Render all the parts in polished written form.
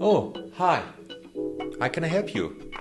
Oh, hi. How can I help you?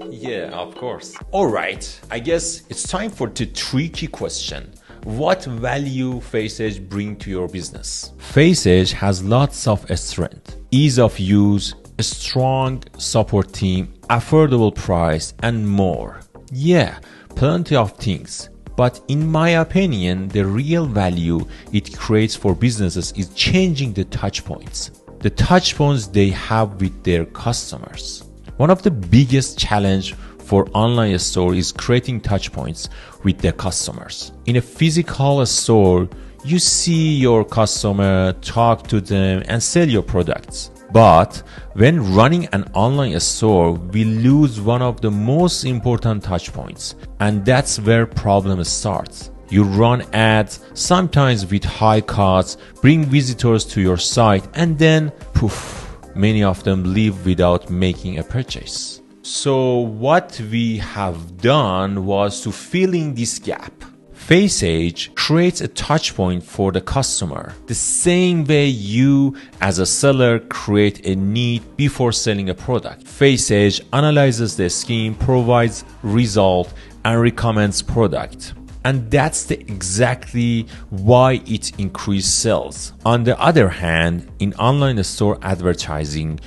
Yeah, of course. All right, I guess it's time for the tricky question. What value FaceEdge bring to your business? FaceEdge has lots of strength. Ease of use, a strong support team, affordable price, and more. Yeah, plenty of things. But in my opinion, the real value it creates for businesses is changing the touch points. The touch points they have with their customers. One of the biggest challenge for online store is creating touch points with their customers. In a physical store, you see your customer, talk to them, and sell your products. But when running an online store, we lose one of the most important touch points, and that's where problem starts. You run ads, sometimes with high costs, bring visitors to your site, and then poof, many of them leave without making a purchase. So what we have done was to fill in this gap. FaceEdge creates a touch point for the customer, the same way you as a seller create a need before selling a product. FaceEdge analyzes the scheme, provides result, and recommends product. And that's exactly why it increased sales. On the other hand, in online store advertising,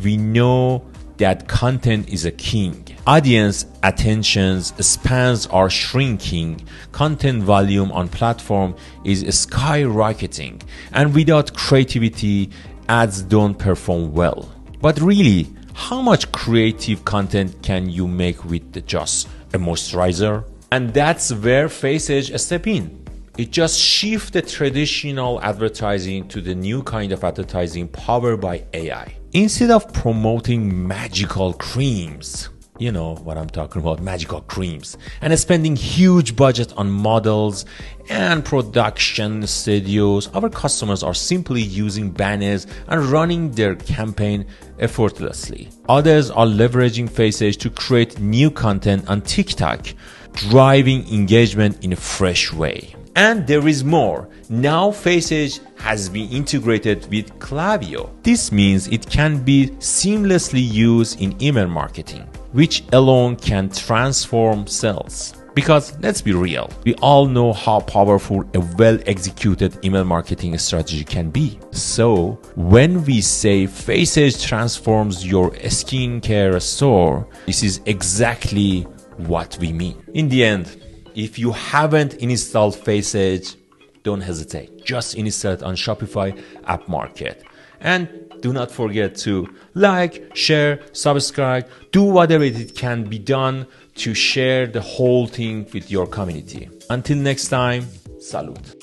we know that content is a king. Audience attentions spans are shrinking, content volume on platform is skyrocketing, and without creativity, ads don't perform well. But really, how much creative content can you make with just a moisturizer? And that's where FaceEdge step in. It just shifts the traditional advertising to the new kind of advertising powered by AI. Instead of promoting magical creams, you know what I'm talking about, magical creams, and spending huge budget on models and production studios, our customers are simply using banners and running their campaign effortlessly. Others are leveraging FaceEdge to create new content on TikTok, driving engagement in a fresh way. And there is more. Now FaceEdge has been integrated with Klaviyo. This means it can be seamlessly used in email marketing, which alone can transform sales. Because let's be real, we all know how powerful a well-executed email marketing strategy can be. So when we say FaceEdge transforms your skincare store, this is exactly what we mean. In the end, if you haven't installed FaceEdge, don't hesitate. Just install it on Shopify App Market. And do not forget to like, share, subscribe, do whatever it can be done to share the whole thing with your community. Until next time, salute.